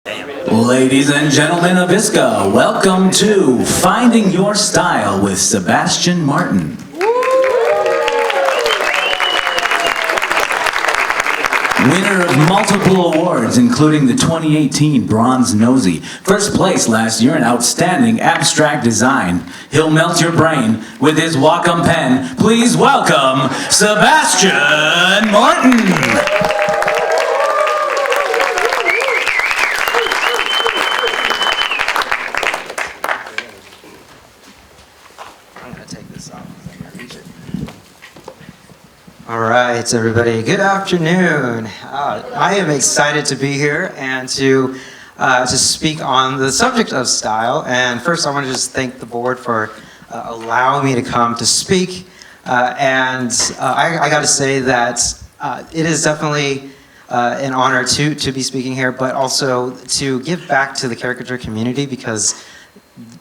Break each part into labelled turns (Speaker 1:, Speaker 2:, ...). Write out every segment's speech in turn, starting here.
Speaker 1: Ladies and gentlemen of ISCA, welcome to Finding Your Style with Sebastian Martin. Winner of multiple awards, including the 2018 Bronze Nosey. First place last year in Outstanding Abstract Design. He'll melt your brain with his Wacom pen. Please welcome Sebastian Martin.
Speaker 2: All right, everybody, good afternoon. I am excited to be here and to speak on the subject of style. And first, I want to just thank the board for allowing me to come to speak. I got to say that it is definitely an honor to be speaking here, but also to give back to the caricature community, because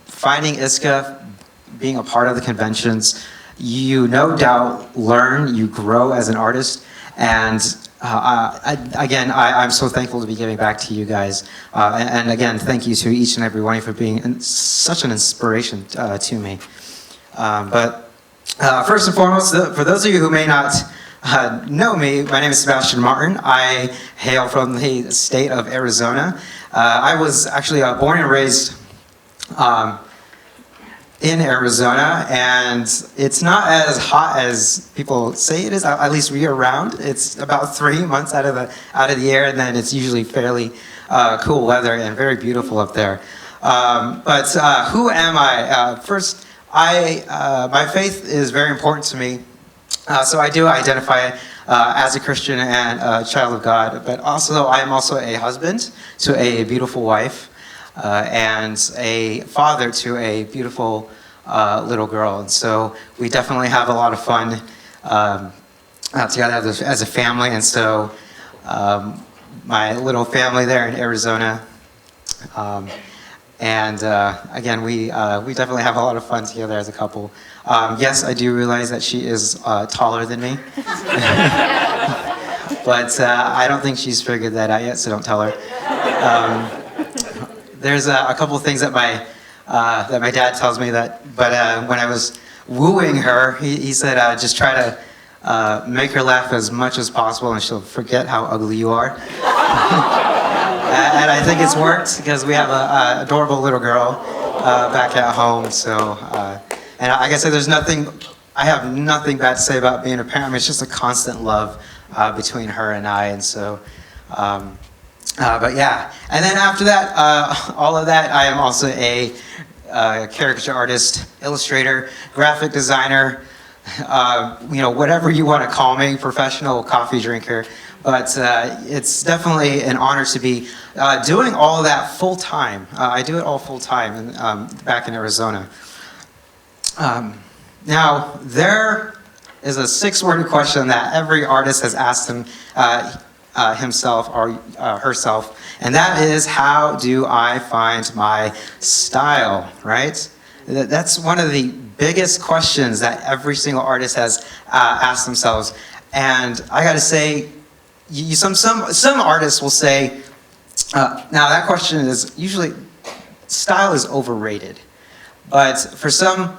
Speaker 2: finding ISCA, being a part of the conventions, you no doubt learn, you grow as an artist, and I'm so thankful to be giving back to you guys. And again, thank you to each and every one of you for being such an inspiration to me. First and foremost, for those of you who may not know me, my name is Sebastian Martin. I hail from the state of Arizona. I was actually born and raised in Arizona, and it's not as hot as people say it is, at least year-round. It's about 3 months out of the year, and then it's usually fairly cool weather and very beautiful up there. Who am I? First, my faith is very important to me, so I do identify as a Christian and a child of God, but also I am also a husband to a beautiful wife, and a father to a beautiful little girl. And so we definitely have a lot of fun together as a family. And so my little family there in Arizona, again, we definitely have a lot of fun together as a couple. Yes, I do realize that she is taller than me. But I don't think she's figured that out yet, so don't tell her. There's a couple of things that my dad tells me but when I was wooing her, he said, just try to make her laugh as much as possible and she'll forget how ugly you are. And I think it's worked, because we have an adorable little girl back at home. So, and like I said, I have nothing bad to say about being a parent. I mean, it's just a constant love between her and I. And so, but yeah, and then after that, all of that, I am also a caricature artist, illustrator, graphic designer, whatever you want to call me, professional coffee drinker. But it's definitely an honor to be doing all of that full time. I do it all full time back in Arizona. Now, there is a 6-word question that every artist has asked himself or herself, and that is, how do I find my style, right? That's one of the biggest questions that every single artist has asked themselves. And I gotta say, some artists will say, now that question is usually, style is overrated. But for some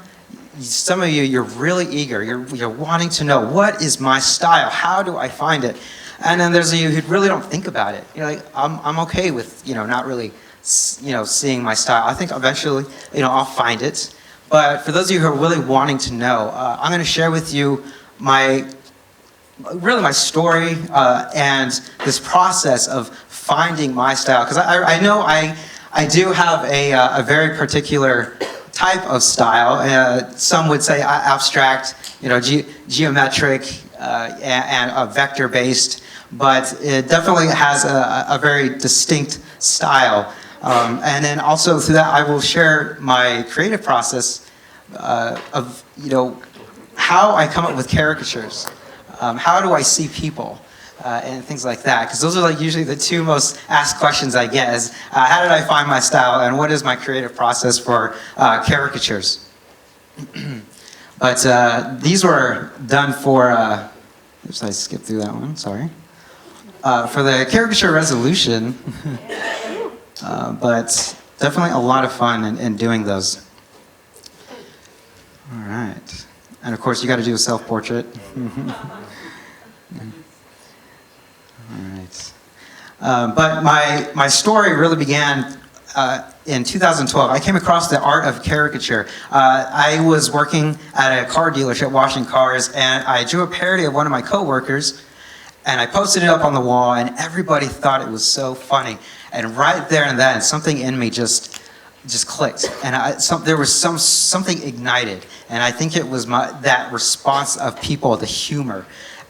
Speaker 2: of you, you're really eager, you're wanting to know, what is my style? How do I find it? And then there's you who really don't think about it. You're like, I'm okay with, not really, seeing my style. I think eventually, I'll find it. But for those of you who are really wanting to know, I'm going to share with you my story and this process of finding my style. Because I know I do have a very particular type of style. Some would say abstract, geometric, and vector-based. But it definitely has a very distinct style. And then also through that, I will share my creative process of, how I come up with caricatures. How do I see people? And things like that. Because those are usually the 2 most asked questions I get is, how did I find my style, and what is my creative process for caricatures? But these were done for, oops, I skipped through that one, sorry. For the caricature resolution, But definitely a lot of fun in doing those. All right. And of course, you got to do a self-portrait. All right. But my story really began in 2012. I came across the art of caricature. I was working at a car dealership washing cars, and I drew a parody of one of my coworkers, and I posted it up on the wall, and everybody thought it was so funny. And right there and then, something in me just clicked, and there was something ignited, and I think it was that response of people, the humor,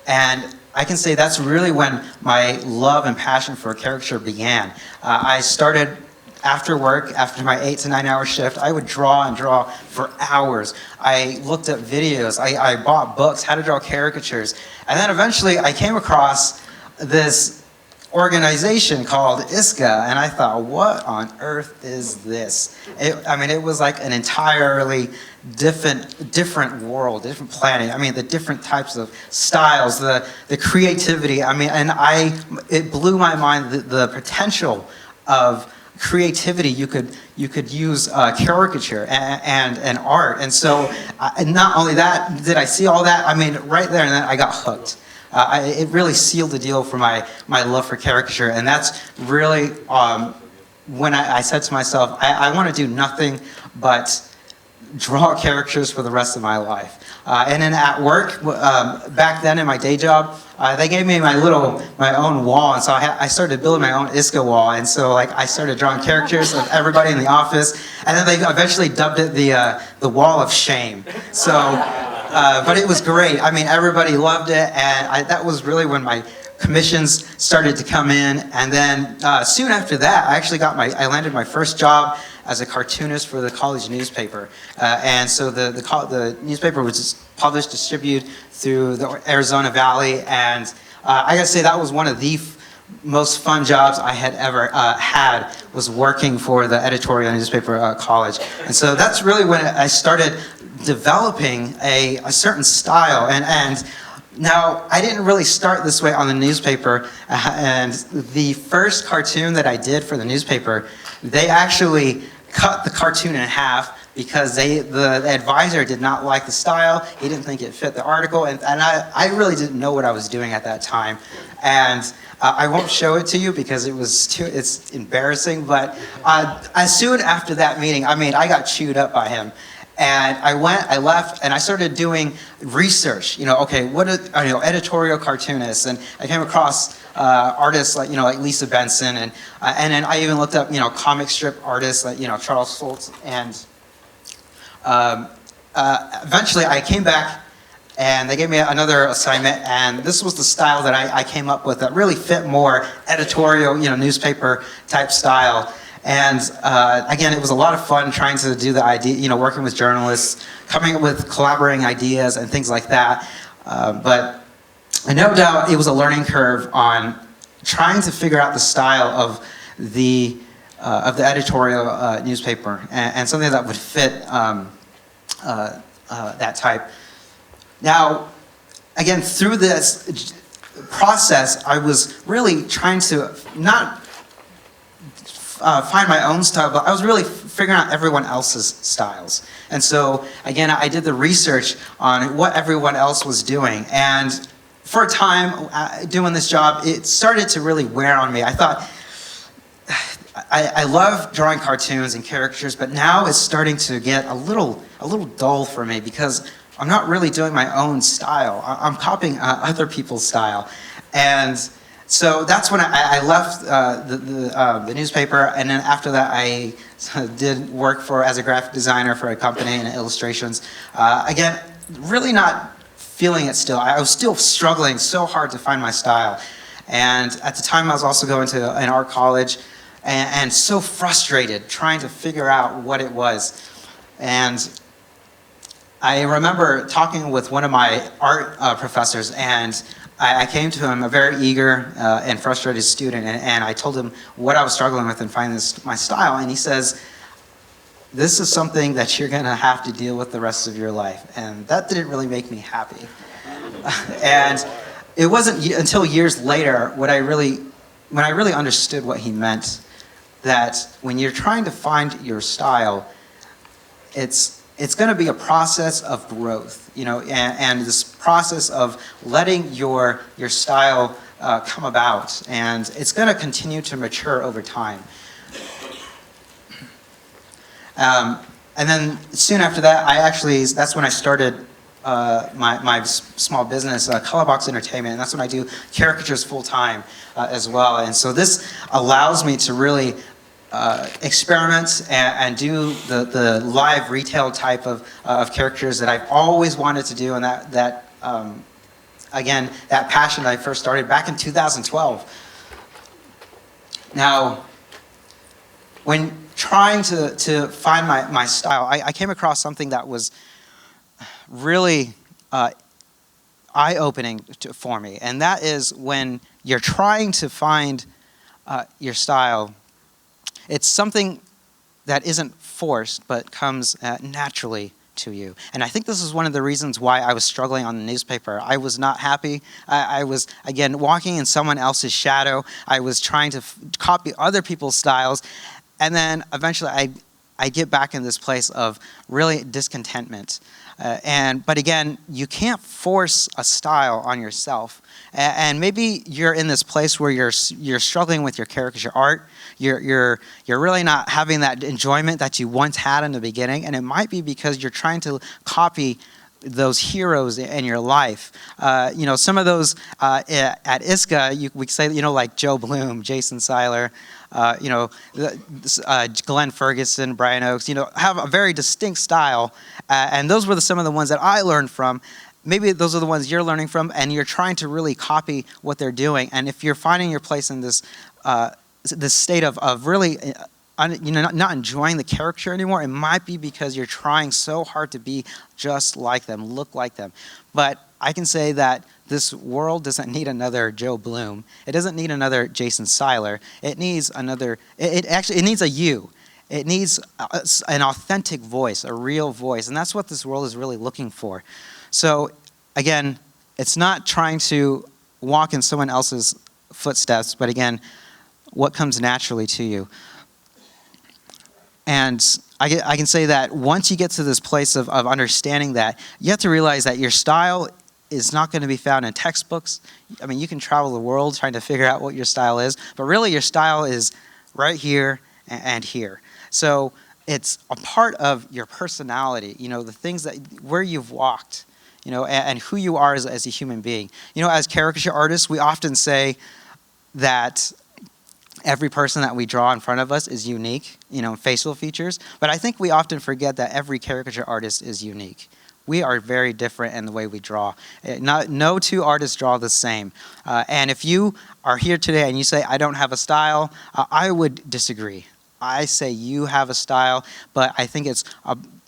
Speaker 2: and I can say that's really when my love and passion for caricature began. I started after work, after my 8 to 9 hour shift. I would draw and draw for hours. I looked at videos, I bought books, how to draw caricatures, and then eventually I came across this organization called ISCA, and I thought, what on earth is this? It was like an entirely different world, different planet. The different types of styles, the creativity. It blew my mind, the potential of creativity. You could use caricature and art, and so not only that did I see all that. Right there and then I got hooked. It really sealed the deal for my love for caricature, and that's really when I said to myself, I want to do nothing but draw caricatures for the rest of my life. And then at work, back then in my day job, they gave me my own wall, and so I started building my own ISCA wall, and so I started drawing caricatures of everybody in the office, and then they eventually dubbed it the wall of shame. So. But it was great. Everybody loved it, and that was really when my commissions started to come in. And then soon after that, I landed my first job as a cartoonist for the college newspaper. And so the newspaper was just published, distributed through the Arizona Valley, and I gotta say that was one of the most fun jobs I had ever had, was working for the editorial newspaper college. And so that's really when I started developing a certain style, and now I didn't really start this way on the newspaper, and the first cartoon that I did for the newspaper, they actually cut the cartoon in half because the advisor did not like the style. He didn't think it fit the article, and I really didn't know what I was doing at that time, and I won't show it to you because it's embarrassing, but as soon after that meeting, I got chewed up by him. And I left, and I started doing research. What are editorial cartoonists? And I came across artists like Lisa Benson, and then I even looked up comic strip artists like Charles Schultz. And eventually, I came back, and they gave me another assignment, and this was the style that I came up with that really fit more editorial, newspaper type style. And again, it was a lot of fun trying to do the idea, working with journalists, coming up with collaborating ideas and things like that. But no doubt it was a learning curve on trying to figure out the style of the editorial newspaper and something that would fit that type. Now, again, through this process, I was really trying to not find my own style, but I was really figuring out everyone else's styles. And so, again, I did the research on what everyone else was doing. And for a time, doing this job, it started to really wear on me. I thought, I love drawing cartoons and caricatures, but now it's starting to get a little dull for me because I'm not really doing my own style. I'm copying other people's style. And so that's when I left the newspaper, and then after that I did work as a graphic designer for a company and illustrations. Again, really not feeling it still. I was still struggling so hard to find my style. And at the time I was also going to an art college and so frustrated trying to figure out what it was. And I remember talking with one of my art professors, and I came to him, a very eager and frustrated student, and I told him what I was struggling with in finding my style, and he says, this is something that you're gonna have to deal with the rest of your life. And that didn't really make me happy. And it wasn't until years later when I really understood what he meant. that when you're trying to find your style, it's going to be a process of growth, and this process of letting your style come about, and it's going to continue to mature over time. And then soon after that, that's when I started my small business, Colorbox Entertainment, and that's when I do caricatures full time as well. And so this allows me to really experiment and do the live retail type of caricatures that I've always wanted to do, and again, that passion that I first started back in 2012. Now, when trying to find my style, I came across something that was really eye-opening for me, and that is when you're trying to find your style, it's something that isn't forced but comes naturally to you. And I think this is one of the reasons why I was struggling on the newspaper. I was not happy. I was, again, walking in someone else's shadow. I was trying to copy other people's styles. And then eventually I get back in this place of really discontentment. But again, you can't force a style on yourself. And maybe you're in this place where you're struggling with your caricature art. You're really not having that enjoyment that you once had in the beginning. And it might be because you're trying to copy those heroes in your life. Some of those at ISCA, we say, like Joe Bloom, Jason Seiler, Glenn Ferguson, Brian Oakes, have a very distinct style. And those were some of the ones that I learned from. Maybe those are the ones you're learning from, and you're trying to really copy what they're doing. And if you're finding your place in this state of really not enjoying the caricature anymore, it might be because you're trying so hard to be just like them, look like them. But I can say that this world doesn't need another Joe Bloom. It doesn't need another Jason Seiler. It needs it needs a you. It needs an authentic voice, a real voice. And that's what this world is really looking for. So again, it's not trying to walk in someone else's footsteps, but again, what comes naturally to you. And I can say that once you get to this place of understanding that, you have to realize that your style is not going to be found in textbooks. I mean, you can travel the world trying to figure out what your style is, but really your style is right here and here. So it's a part of your personality, the things where you've walked, and who you are as a human being. As caricature artists, we often say that every person that we draw in front of us is unique, facial features. But I think we often forget that every caricature artist is unique. We are very different in the way we draw. No two artists draw the same. And if you are here today and you say, I don't have a style, I would disagree. I say you have a style, but I think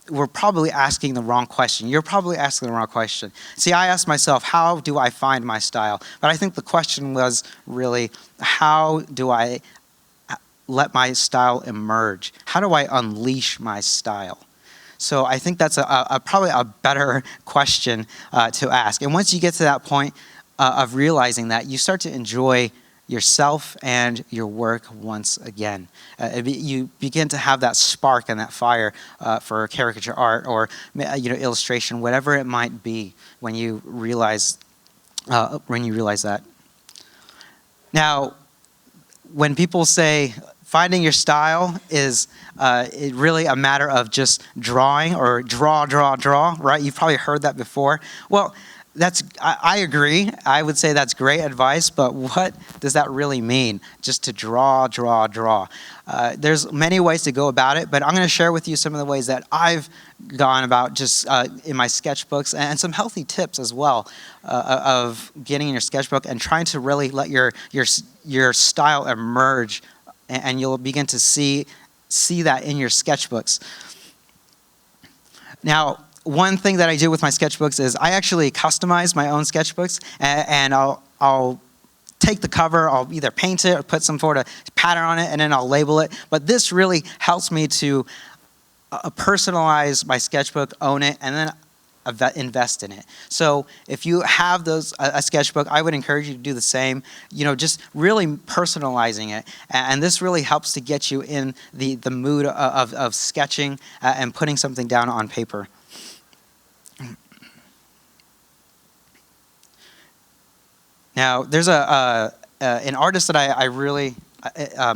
Speaker 2: we're probably asking the wrong question. You're probably asking the wrong question. See, I asked myself, how do I find my style? But I think the question was really, how do I let my style emerge? How do I unleash my style? So I think that's probably a better question to ask. And once you get to that point of realizing that, you start to enjoy yourself and your work once again. You begin to have that spark and that fire for caricature art or illustration, whatever it might be, when you realize that. Now, when people say finding your style is really a matter of just drawing or draw, right? You've probably heard that before. Well, I agree. I would say that's great advice, but what does that really mean? Just to draw. There's many ways to go about it, but I'm going to share with you some of the ways that I've gone about just in my sketchbooks, and some healthy tips as well of getting in your sketchbook and trying to really let your style emerge, and you'll begin to see that in your sketchbooks. Now, one thing that I do with my sketchbooks is I actually customize my own sketchbooks, and I'll take the cover, I'll either paint it or put some sort of pattern on it, and then I'll label it. But this really helps me to personalize my sketchbook, own it, and then invest in it. So if you have a sketchbook, I would encourage you to do the same. Just really personalizing it, and this really helps to get you in the mood of sketching and putting something down on paper. Now, there's an artist that I really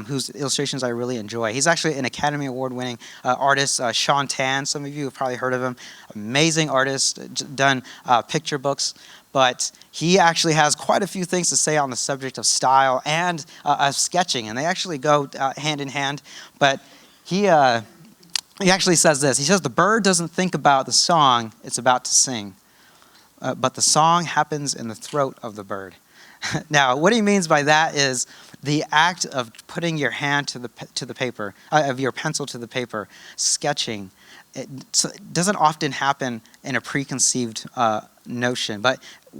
Speaker 2: whose illustrations I really enjoy. He's actually an Academy Award-winning artist, Sean Tan. Some of you have probably heard of him. Amazing artist, done picture books. But he actually has quite a few things to say on the subject of style and of sketching, and they actually go hand in hand. But he actually says this. He says, "The bird doesn't think about the song it's about to sing, but the song happens in the throat of the bird." Now, what he means by that is the act of putting your hand to the paper, of your pencil to the paper, sketching. It doesn't often happen in a preconceived notion, but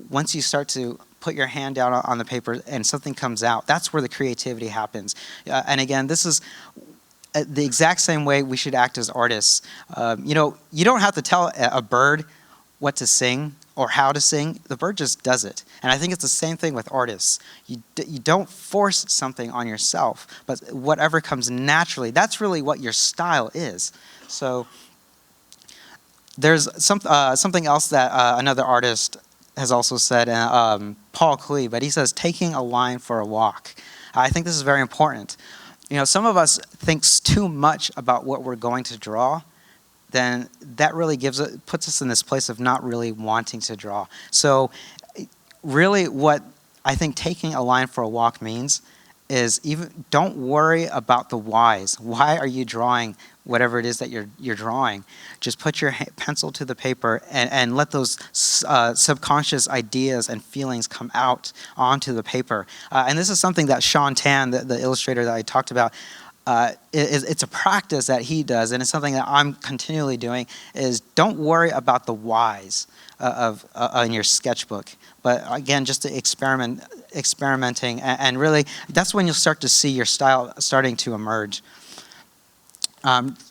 Speaker 2: once you start to put your hand down on the paper and something comes out, that's where the creativity happens. And again, this is the exact same way we should act as artists. You don't have to tell a bird what to sing or how to sing. The bird just does it. And I think it's the same thing with artists. You don't force something on yourself, but whatever comes naturally, that's really what your style is. So there's something else that another artist has also said, Paul Klee, but he says, taking a line for a walk. I think this is very important. Some of us thinks too much about what we're going to draw, then that really puts us in this place of not really wanting to draw. So really what I think taking a line for a walk means is don't worry about the whys. Why are you drawing whatever it is that you're drawing? Just put your pencil to the paper and let those subconscious ideas and feelings come out onto the paper. And this is something that Sean Tan, the illustrator that I talked about, it's a practice that he does, and it's something that I'm continually doing, is don't worry about the whys in your sketchbook. But again, just to experimenting, and really, that's when you'll start to see your style starting to emerge.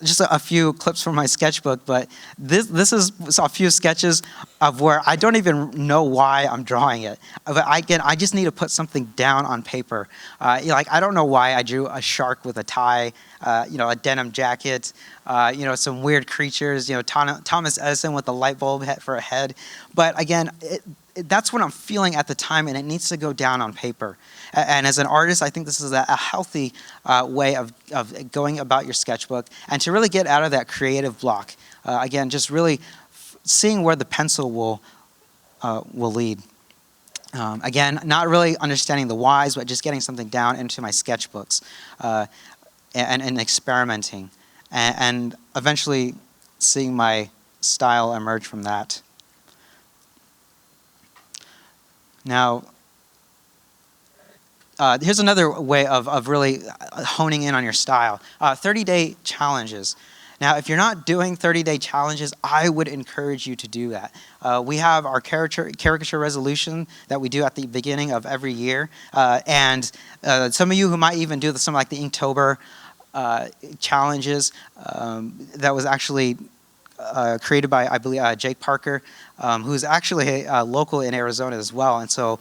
Speaker 2: Just a few clips from my sketchbook, but this is a few sketches of where I don't even know why I'm drawing it. But I just need to put something down on paper. I don't know why I drew a shark with a tie, a denim jacket, some weird creatures, Thomas Edison with a light bulb for a head. But again, that's what I'm feeling at the time, and it needs to go down on paper. And as an artist, I think this is a healthy way of going about your sketchbook and to really get out of that creative block. Again, just really seeing where the pencil will lead. Again, not really understanding the whys, but just getting something down into my sketchbooks and experimenting. And eventually seeing my style emerge from that. Now, here's another way of really honing in on your style. 30-day challenges. Now, if you're not doing 30-day challenges, I would encourage you to do that. We have our caricature resolution that we do at the beginning of every year. And some of you who might even do something like the Inktober challenges that was actually created by, I believe, Jake Parker, who's actually local in Arizona as well. And so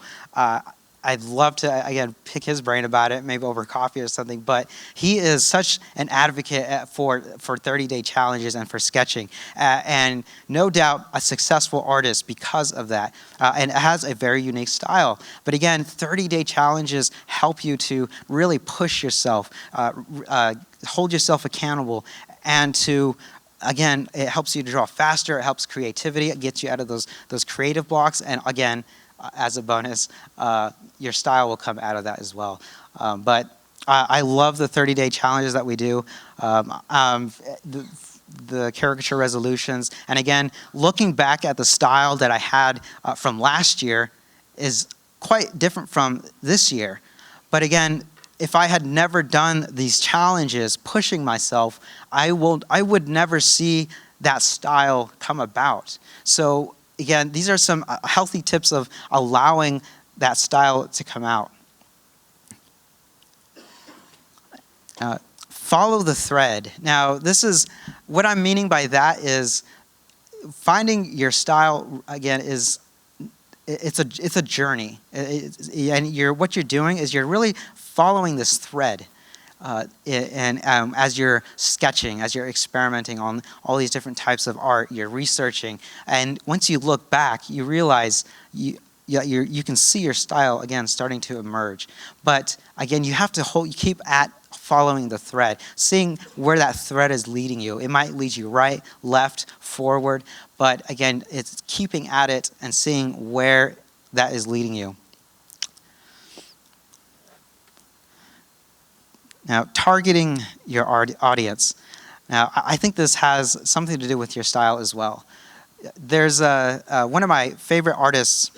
Speaker 2: I'd love to, again, pick his brain about it, maybe over coffee or something. But he is such an advocate for 30-day challenges and for sketching. And no doubt a successful artist because of that. And it has a very unique style. But again, 30-day challenges help you to really push yourself, hold yourself accountable, and to... Again, it helps you to draw faster. It helps creativity. It gets you out of those creative blocks. And again, as a bonus, your style will come out of that as well. But I love the 30-day challenges that we do. The caricature resolutions. And again, looking back at the style that I had from last year is quite different from this year. But again, if I had never done these challenges, pushing myself, I would never see that style come about. So again, these are some healthy tips of allowing that style to come out. Follow the thread. Now, this is what I'm meaning by that is finding your style again it's a journey, and what you're doing is you're really following this thread, as you're sketching, as you're experimenting on all these different types of art, you're researching, and once you look back, you realize you can see your style again starting to emerge. But again, you have to keep at following the thread, seeing where that thread is leading you. It might lead you right, left, forward, but again, it's keeping at it and seeing where that is leading you. Now, targeting your audience. Now, I think this has something to do with your style as well. There's one of my favorite artists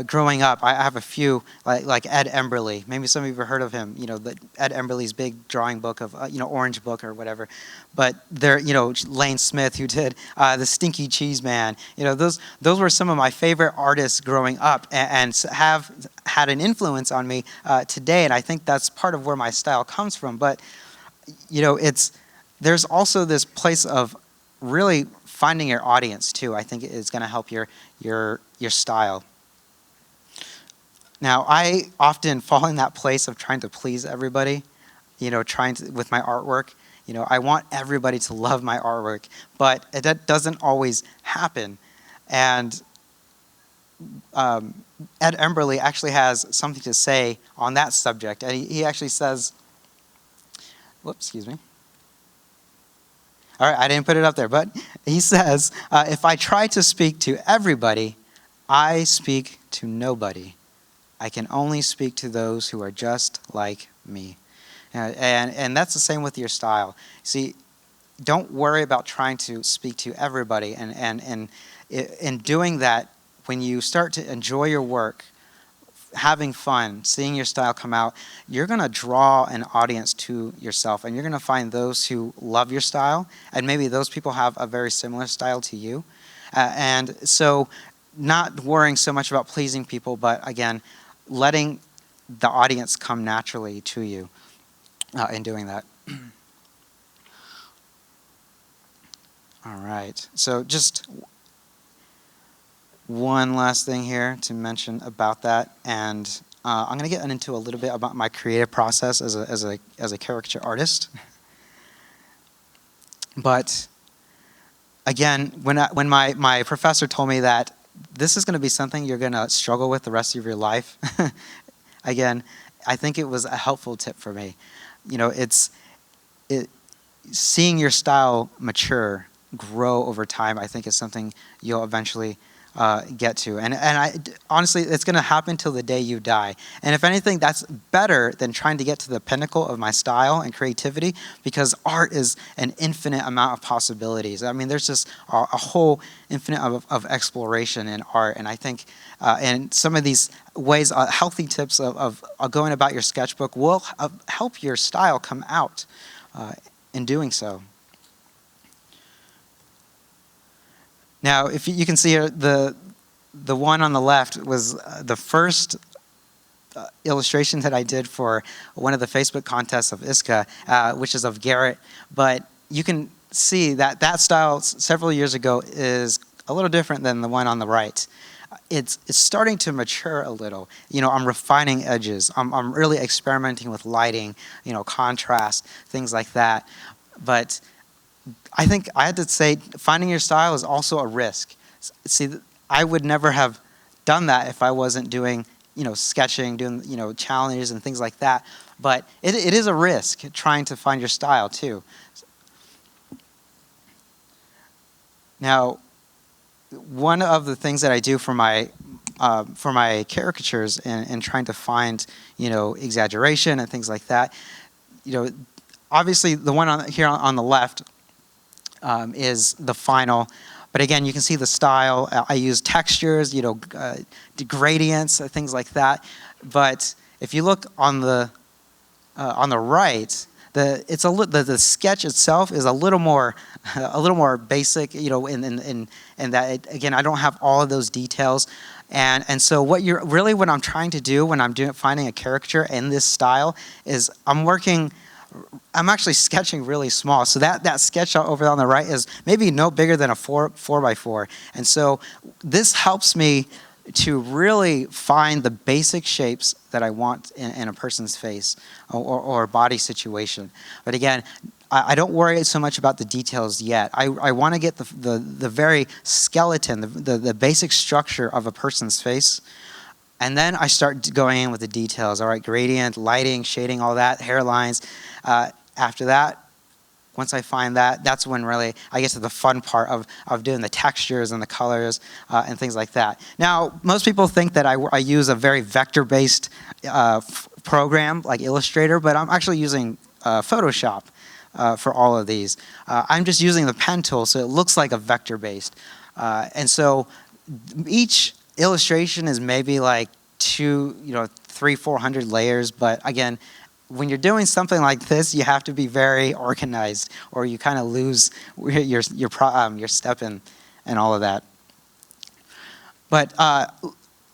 Speaker 2: growing up. I have a few, like Ed Emberley. Maybe some of you have heard of him. Ed Emberley's big drawing book of, Orange Book or whatever. But there, Lane Smith, who did the Stinky Cheese Man. Those were some of my favorite artists growing up, and have had an influence on me today. And I think that's part of where my style comes from. But there's also this place of really finding your audience too. I think is going to help your style. Now, I often fall in that place of trying to please everybody, with my artwork. I want everybody to love my artwork, but that doesn't always happen. And Ed Emberley actually has something to say on that subject. And he actually says, whoops, excuse me. All right, I didn't put it up there, but he says, if I try to speak to everybody, I speak to nobody. I can only speak to those who are just like me. And that's the same with your style. See, don't worry about trying to speak to everybody. And in doing that, when you start to enjoy your work, having fun, seeing your style come out, you're going to draw an audience to yourself. And you're going to find those who love your style. And maybe those people have a very similar style to you. And so not worrying so much about pleasing people, but again, letting the audience come naturally to you in doing that. All right. So just one last thing here to mention about that, and I'm going to get into a little bit about my creative process as a caricature artist. But again, when my professor told me that this is going to be something you're going to struggle with the rest of your life, again, I think it was a helpful tip for me. Seeing your style mature, grow over time, I think is something you'll eventually get to. And honestly, it's going to happen till the day you die. And if anything, that's better than trying to get to the pinnacle of my style and creativity, because art is an infinite amount of possibilities. I mean, there's just a whole infinite of exploration in art. And I think and some of these ways, healthy tips of going about your sketchbook will help your style come out in doing so. Now, if you can see here, the one on the left was the first illustration that I did for one of the Facebook contests of ISCA, which is of Garrett. But you can see that style several years ago is a little different than the one on the right. It's starting to mature a little. I'm refining edges. I'm really experimenting with lighting, contrast, things like that. But I think I had to say finding your style is also a risk. See, I would never have done that if I wasn't doing, sketching, doing, challenges and things like that. But it is a risk trying to find your style too. Now, one of the things that I do for my caricatures and trying to find, exaggeration and things like that, obviously the one here on the left is the final. But again, you can see the style. I use textures, gradients, things like that. But if you look on the right, the sketch itself is a little more basic, in that again, I don't have all of those details. And so what I'm trying to do when I'm finding a caricature in this style is I'm working I'm actually sketching really small. So that sketch over on the right is maybe no bigger than a 4x4. And so this helps me to really find the basic shapes that I want in a person's face or body situation. But again, I don't worry so much about the details yet. I want to get the very skeleton, the basic structure of a person's face. And then I start going in with the details. All right, gradient, lighting, shading, all that, hairlines. After that, once I find that, that's when really I get to the fun part of doing the textures and the colors and things like that. Now, most people think that I use a very vector-based program like Illustrator, but I'm actually using Photoshop for all of these. I'm just using the pen tool, so it looks like a vector-based. And so each illustration is maybe like 300-400 layers, but again, when you're doing something like this, you have to be very organized, or you kind of lose your step and all of that. But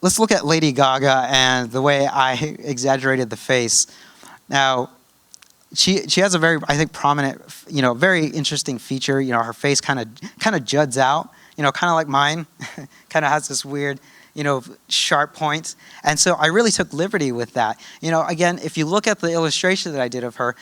Speaker 2: let's look at Lady Gaga and the way I exaggerated the face. Now, she has a very, I think, prominent, very interesting feature. Her face kind of juds out, kind of like mine, kind of has this weird, sharp points. And so I really took liberty with that. Again, if you look at the illustration that I did of her,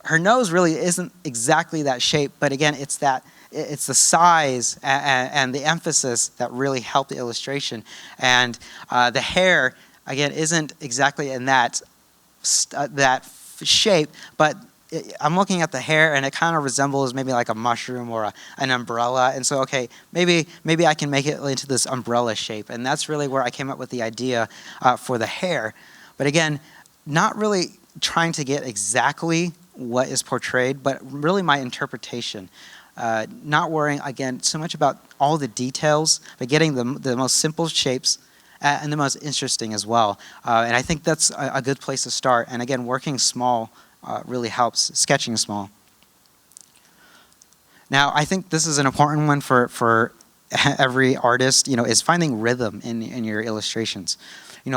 Speaker 2: her nose really isn't exactly that shape, but again, it's the size and the emphasis that really help the illustration. And the hair, again, isn't exactly in that shape, but I'm looking at the hair and it kind of resembles maybe like a mushroom or an umbrella. And so, okay, maybe I can make it into this umbrella shape. And that's really where I came up with the idea for the hair. But again, not really trying to get exactly what is portrayed, but really my interpretation. Not worrying, again, so much about all the details, but getting the most simple shapes and the most interesting as well. And I think that's a good place to start. And again, working small really helps, sketching small. Now, I think this is an important one for every artist, is finding rhythm in your illustrations.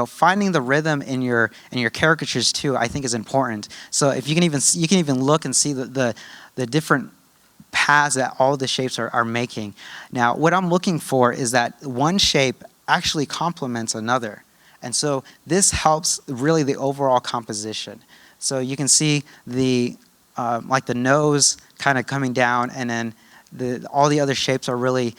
Speaker 2: Finding the rhythm in your caricatures too, I think is important. So if you can even look and see the different paths that all the shapes are making. Now, what I'm looking for is that one shape actually complements another. And so this helps really the overall composition. So you can see like the nose kind of coming down, and then all the other shapes are really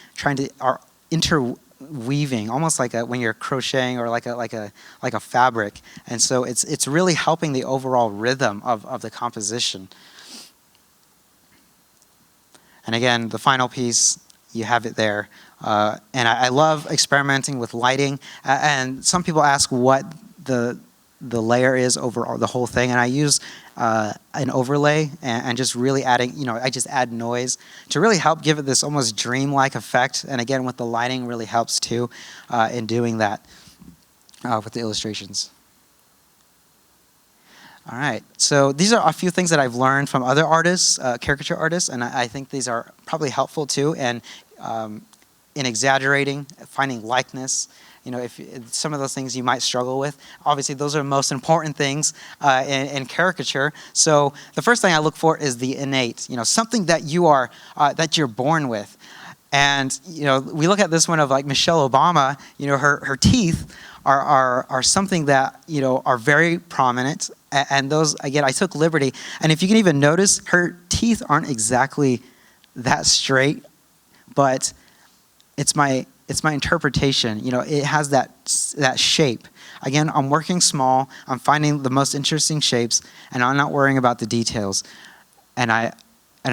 Speaker 2: are interweaving, almost like when you're crocheting or like a fabric. And so it's really helping the overall rhythm of the composition. And again, the final piece, you have it there. And I love experimenting with lighting. And some people ask what the layer is over the whole thing. And I use an overlay and just really adding, I just add noise to really help give it this almost dreamlike effect. And again, with the lighting really helps too in doing that with the illustrations. All right, so these are a few things that I've learned from other artists, caricature artists, and I think these are probably helpful too. And in exaggerating, finding likeness, if some of those things you might struggle with, obviously those are the most important things in caricature. So the first thing I look for is the innate, something that you're born with. And we look at this one of like Michelle Obama. Her teeth are something that are very prominent. And those, again, I took liberty. And if you can even notice, her teeth aren't exactly that straight, but it's my interpretation. It has that shape. Again, I'm working small. I'm finding the most interesting shapes, and I'm not worrying about the details. And I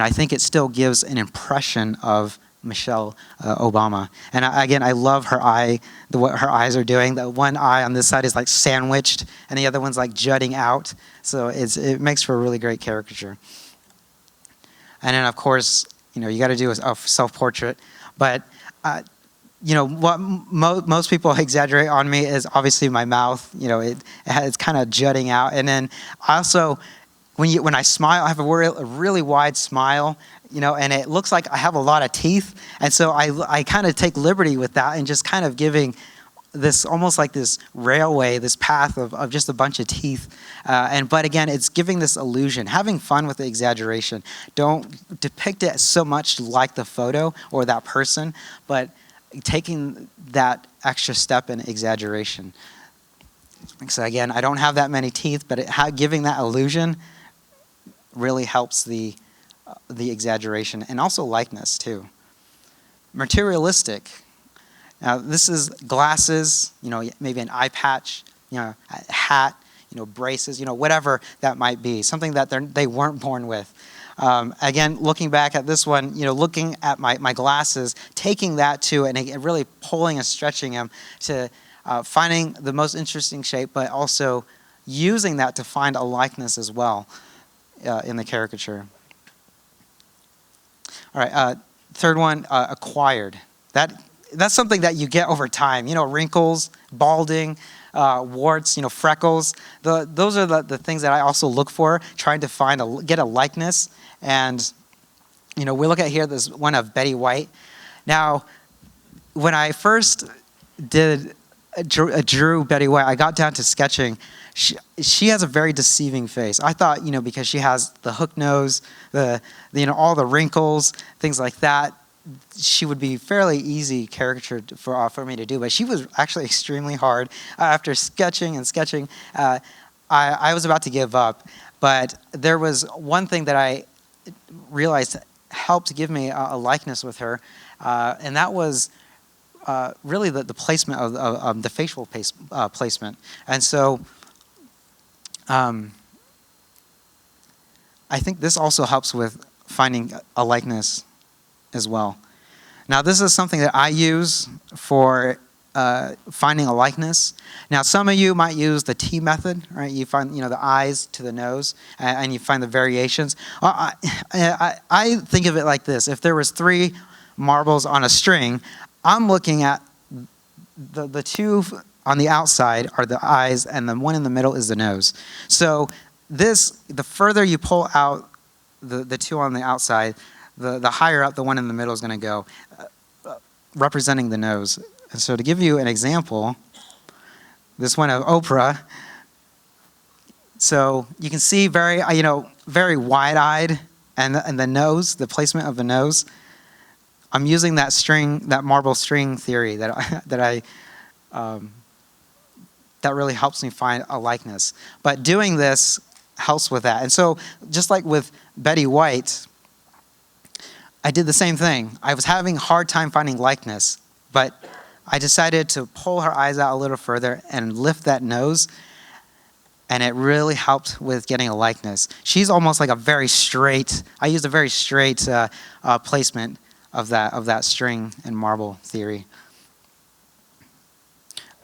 Speaker 2: think it still gives an impression of Michelle Obama. And I love her eye, what her eyes are doing. The one eye on this side is like sandwiched, and the other one's like jutting out. So it makes for a really great caricature. And then, of course, you got to do a self-portrait. But, what most people exaggerate on me is obviously my mouth. It's kind of jutting out. And then also, when I smile, I have a really wide smile. And it looks like I have a lot of teeth. And so I kind of take liberty with that and just kind of giving this almost like this railway, this path of just a bunch of teeth. But again, it's giving this illusion, having fun with the exaggeration. Don't depict it so much like the photo or that person, but taking that extra step in exaggeration. So again, I don't have that many teeth, but giving that illusion really helps the exaggeration and also likeness too. Materialistic. Now this is glasses, maybe an eye patch, a hat, braces, whatever that might be, something that they weren't born with. Again, looking back at this one, looking at my glasses, taking that to and really pulling and stretching them to finding the most interesting shape, but also using that to find a likeness as well in the caricature. All right, third one, acquired. That's something that you get over time. Wrinkles, balding, warts, freckles. Those are the things that I also look for, trying to get a likeness. And, we look at here this one of Betty White. Now, when I first drew Betty White, I got down to sketching. She has a very deceiving face. I thought, because she has the hook nose, all the wrinkles, things like that, she would be fairly easy caricature for me to do. But she was actually extremely hard. After sketching and sketching, I was about to give up. But there was one thing that I realized helped give me a likeness with her, and that was really the placement of the facial placement. And so I think this also helps with finding a likeness as well. Now this is something that I use for finding a likeness. Now some of you might use the T method, right? You find the eyes to the nose, and you find the variations. I think of it like this: if there was 3 marbles on a string, I'm looking at the 2 on the outside are the eyes, and the one in the middle is the nose. So the further you pull out the 2 on the outside, the higher up the one in the middle is going to go, representing the nose. And so to give you an example, this one of Oprah. So you can see very wide-eyed, and the nose, the placement of the nose. I'm using that marble string theory that really helps me find a likeness. But doing this helps with that. And so just like with Betty White, I did the same thing. I was having a hard time finding likeness, but I decided to pull her eyes out a little further and lift that nose, and it really helped with getting a likeness. She's almost like I used a very straight placement of that string and marble theory.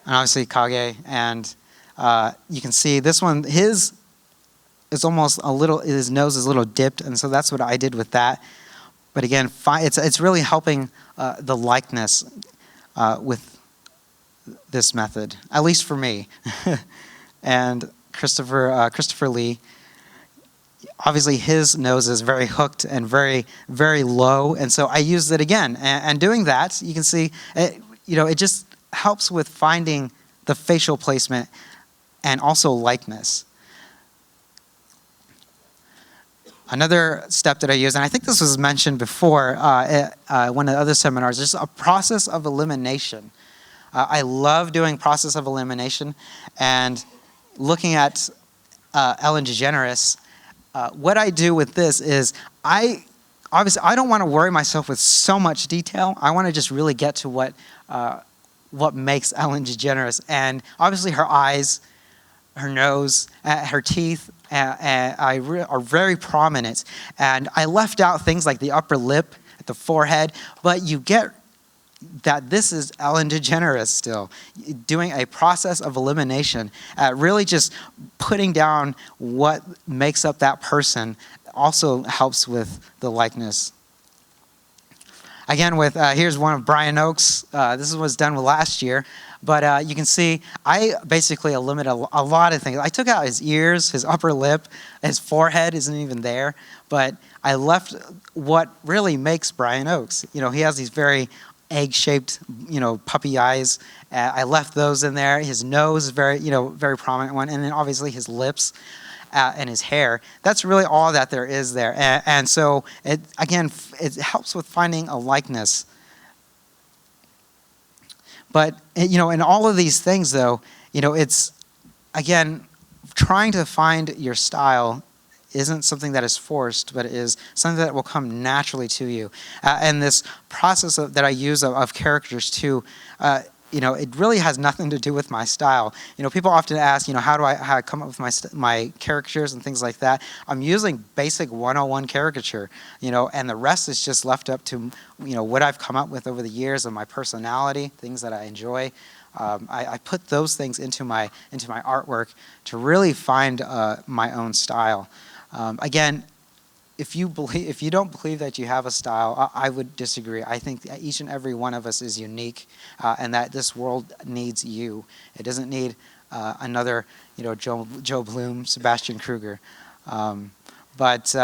Speaker 2: And obviously Kage, and you can see this one, his nose is a little dipped, and so that's what I did with that. But again, it's really helping the likeness with this method, at least for me. And Christopher Lee, obviously his nose is very hooked and very, very low, and so I used it again. And doing that, you can see, it just helps with finding the facial placement and also likeness. Another step that I use, and I think this was mentioned before at one of the other seminars, is a process of elimination. I love doing process of elimination, and looking at Ellen DeGeneres, what I do with this is I don't want to worry myself with so much detail. I want to just really get to what makes Ellen DeGeneres, and obviously her eyes, her nose, her teeth are very prominent. And I left out things like the upper lip, the forehead, but you get that this is Ellen DeGeneres still, doing a process of elimination, really just putting down what makes up that person also helps with the likeness. Again, here's one of Brian Oakes. This was done last year. But you can see I basically eliminated a lot of things. I took out his ears, his upper lip, his forehead isn't even there. But I left what really makes Brian Oakes. He has these very egg-shaped, puppy eyes. I left those in there. His nose, very prominent one, and then obviously his lips and his hair. That's really all that there is there. And so, it helps with finding a likeness. But, in all of these things, though, it's, again, trying to find your style isn't something that is forced, but it is something that will come naturally to you. And this process that I use of caricatures too, it really has nothing to do with my style. People often ask, how do I come up with my caricatures and things like that. I'm using basic 101 caricature, and the rest is just left up to, what I've come up with over the years of my personality, things that I enjoy. I put those things into my artwork to really find my own style. Again, if you don't believe that you have a style, I would disagree. I think each and every one of us is unique, and that this world needs you. It doesn't need another, Joe Bloom, Sebastian Kruger. But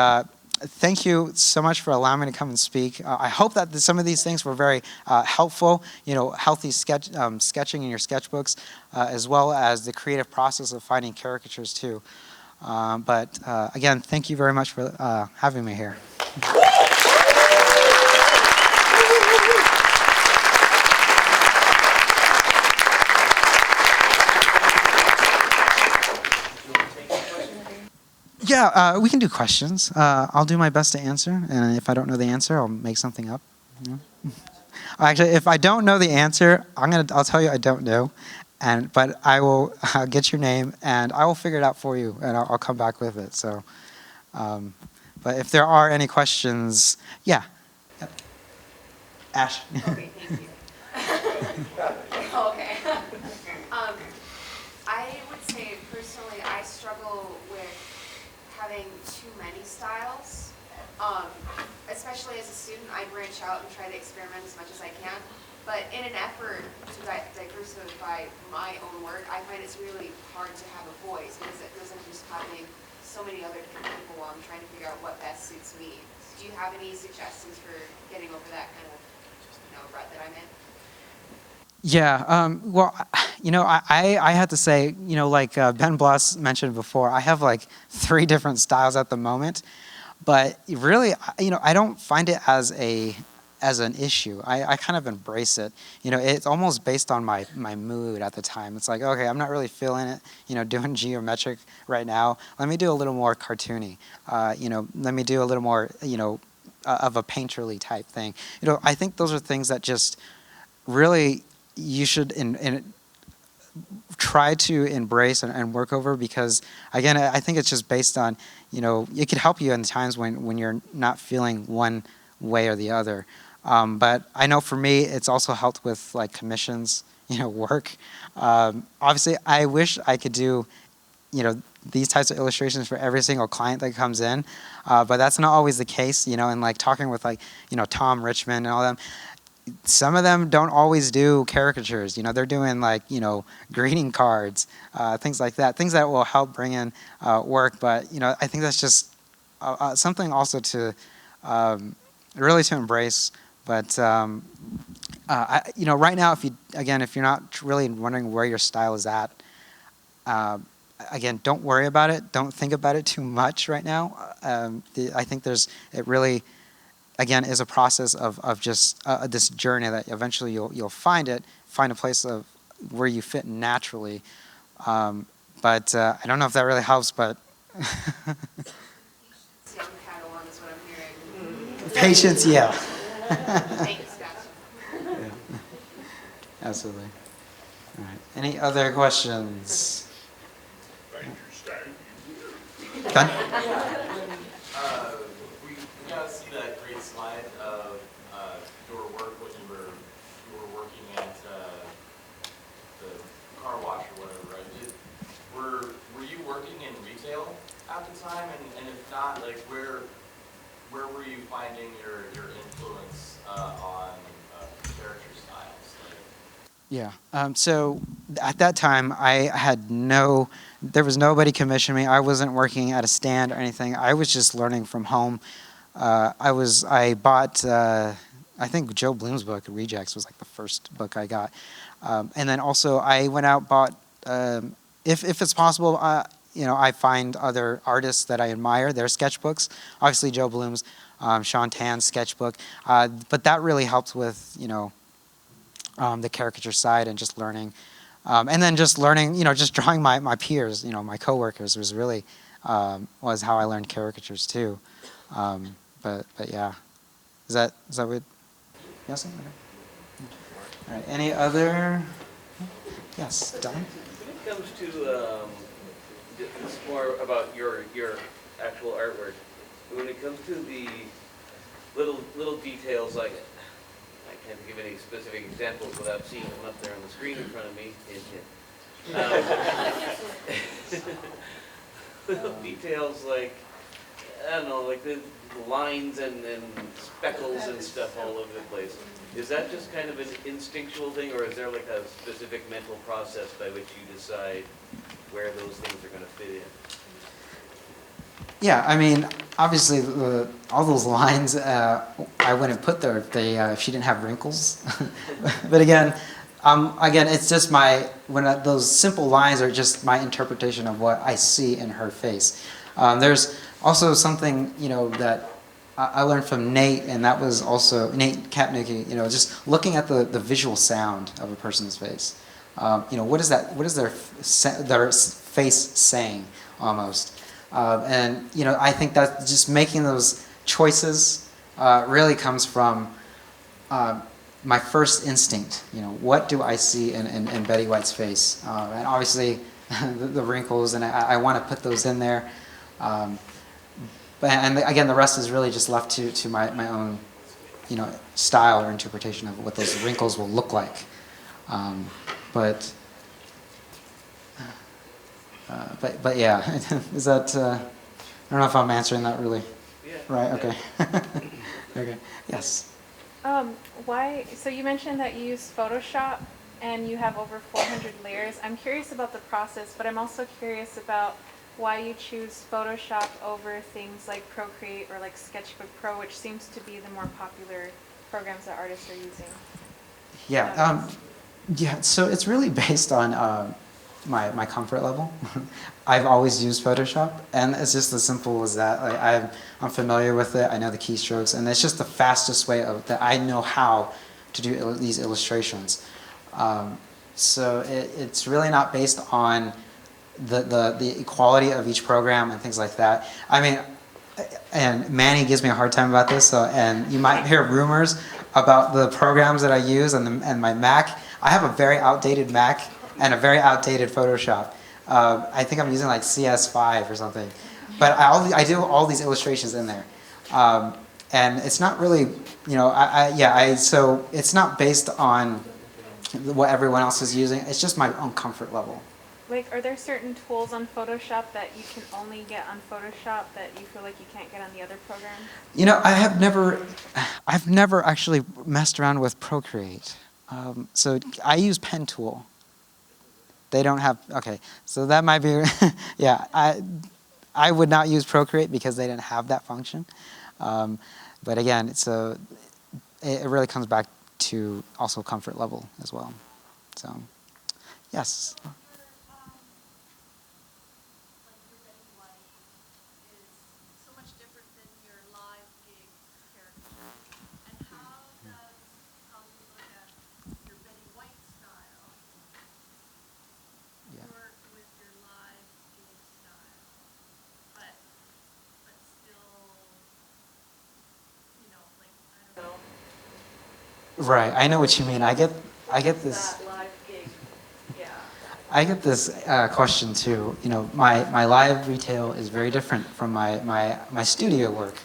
Speaker 2: thank you so much for allowing me to come and speak. I hope that some of these things were very helpful. Healthy sketching in your sketchbooks, as well as the creative process of finding caricatures too. But again, thank you very much for having me here. Yeah, we can do questions. I'll do my best to answer, and if I don't know the answer, I'll make something up. Actually, if I don't know the answer, I'll tell you I don't know. But I will get your name, and I will figure it out for you, and I'll come back with it. So, but if there are any questions, yeah. Ash.
Speaker 3: Okay, thank you. Okay. I would say personally, I struggle with having too many styles. Especially as a student, I branch out and try to experiment as much as I can. But in an effort to diversify my own work, I find it's really hard to have a voice because it feels like I'm just copying so many other different people while I'm trying to figure out what best suits me. Do you have any suggestions for getting over that kind of rut that I'm in?
Speaker 2: Yeah, well, I had to say, like Ben Bloss mentioned before, I have like 3 different styles at the moment, but really, I don't find it as an issue. I kind of embrace it. It's almost based on my mood at the time. It's like, okay, I'm not really feeling it, doing geometric right now. Let me do a little more cartoony. Let me do a little more, of a painterly type thing. I think those are things that just really you should try to embrace and work over, because again, I think it's just based on, it could help you in times when you're not feeling one way or the other. But I know for me, it's also helped with like commissions, work. Obviously, I wish I could do, these types of illustrations for every single client that comes in, but that's not always the case, and like talking with like, Tom Richmond and all them, some of them don't always do caricatures, they're doing like, greeting cards, things like that, things that will help bring in work. But, I think that's just something also to really to embrace. But, right now, if you're not really wondering where your style is at, again, don't worry about it. Don't think about it too much right now. I think it really, again, is a process of just this journey that eventually you'll find a place of where you fit naturally. But I don't know if that really helps, but patience, yeah.
Speaker 3: Thanks,
Speaker 2: yeah. Absolutely. All right. Any other questions? Done?
Speaker 4: We got to see that great slide of your work when you were working at the car wash or whatever, right? Were you working in retail at the time? And if not, like where were you finding your influence on character styles? Like,
Speaker 2: yeah. So at that time, I had there was nobody commissioning me. I wasn't working at a stand or anything. I was just learning from home. I bought I think Joe Bloom's book, Rejects, was like the first book I got. And then also I went out, bought, if it's possible, I find other artists that I admire, their sketchbooks. Obviously Joe Bloom's, Sean Tan's sketchbook. But that really helped with, the caricature side and just learning. And then just learning, just drawing my peers, my coworkers was really, was how I learned caricatures too. But yeah. Is that what? Yes? Okay. All right. Any other? Yes, Don?
Speaker 5: When it comes to, this is more about your actual artwork. When it comes to the little details, like, I can't give any specific examples without seeing them up there on the screen in front of me. Little details like, I don't know, like the lines and speckles and stuff all over the place. Is that just kind of an instinctual thing, or is there like a specific mental process by which you decide where those things are going to fit in?
Speaker 2: Yeah, I mean, obviously, all those lines, I wouldn't put there if she didn't have wrinkles. But again, it's just those simple lines are just my interpretation of what I see in her face. There's also something, that I learned from Nate, and that was also Nate Kapnicki, just looking at the visual sound of a person's face. What is their face saying almost? And I think that just making those choices really comes from my first instinct. What do I see in Betty White's face? And obviously the wrinkles, and I want to put those in there. And again, the rest is really just left to my own, style or interpretation of what those wrinkles will look like. But yeah, is that? I don't know if I'm answering that really.
Speaker 5: Yeah.
Speaker 2: Right. Okay. Okay. Yes.
Speaker 6: Why? So you mentioned that you use Photoshop and you have over 400 layers. I'm curious about the process, but I'm also curious about why you choose Photoshop over things like Procreate or like Sketchbook Pro, which seems to be the more popular programs that artists are using.
Speaker 2: Yeah. Yeah. So it's really based on my comfort level. I've always used Photoshop, and it's just as simple as that. Like I'm familiar with it. I know the keystrokes, and it's just the fastest way that I know how to do these illustrations. So it's really not based on the equality of each program and things like that. I mean, and Manny gives me a hard time about this. And you might hear rumors about the programs that I use and my Mac. I have a very outdated Mac and a very outdated Photoshop. I think I'm using like CS5 or something. But I do all these illustrations in there. And it's not really, so it's not based on what everyone else is using. It's just my own comfort level.
Speaker 6: Like, are there certain tools on Photoshop that you can only get on Photoshop that you feel like you can't get on the other programs?
Speaker 2: I've never actually messed around with Procreate. So I use Pen Tool. They don't have, okay, so that might be, yeah, I would not use Procreate because they didn't have that function. But again, it really comes back to also comfort level as well. So, yes. Right, I know what you mean. I get this. I get this question too. My live retail is very different from my studio work.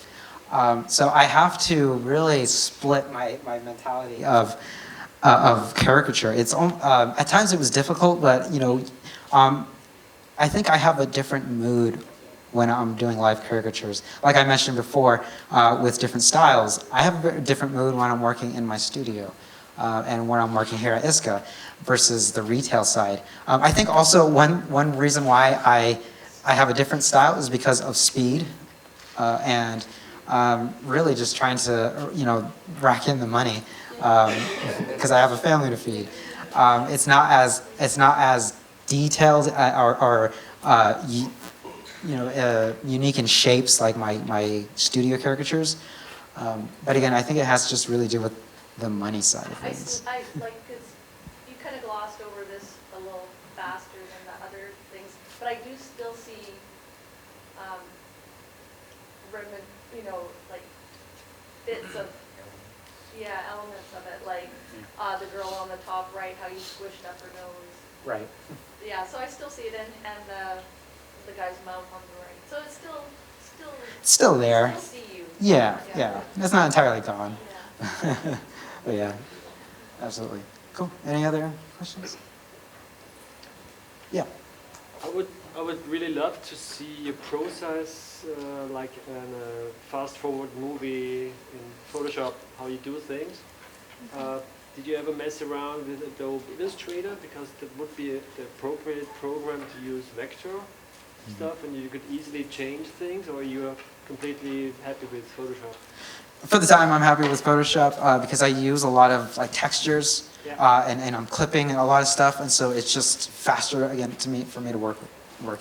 Speaker 2: So I have to really split my mentality of caricature. It's at times it was difficult, but I think I have a different mood when I'm doing live caricatures. Like I mentioned before, with different styles, I have a different mood when I'm working in my studio and when I'm working here at ISCA versus the retail side. I think also one reason why I have a different style is because of speed and really just trying to, rack in the money, because I have a family to feed. It's not as detailed or unique in shapes like my studio caricatures. But again, I think it has to just really do with the money side of things.
Speaker 7: I like, because you kind of glossed over this a little faster than the other things, but I do still see, like bits of, elements of it, like the girl on the top right, how you squished up her nose.
Speaker 2: Right.
Speaker 7: Yeah, so I still see it and the guy's mouth on the right. So it's still
Speaker 2: Still there.
Speaker 7: Still see you.
Speaker 2: Yeah. It's not entirely gone.
Speaker 7: Yeah.
Speaker 2: But yeah, absolutely. Cool. Any other questions? Yeah.
Speaker 8: I would really love to see your process, like in a fast-forward movie in Photoshop, how you do things. Did you ever mess around with Adobe Illustrator? Because that would be the appropriate program to use vector stuff, and you could easily change things, or you are completely happy with Photoshop?
Speaker 2: For the time, I'm happy with Photoshop because I use a lot of like textures, and I'm clipping a lot of stuff, and so it's just faster again for me to work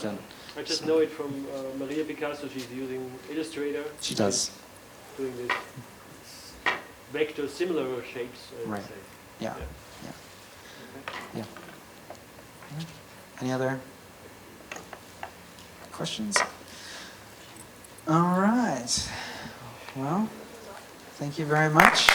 Speaker 2: in.
Speaker 8: I just know it from Maria Picasso. She's using Illustrator.
Speaker 2: She does.
Speaker 8: Doing this vector similar shapes. I would
Speaker 2: Right.
Speaker 8: say.
Speaker 2: Yeah.
Speaker 8: Okay.
Speaker 2: Yeah. Any other questions? All right. Well, thank you very much.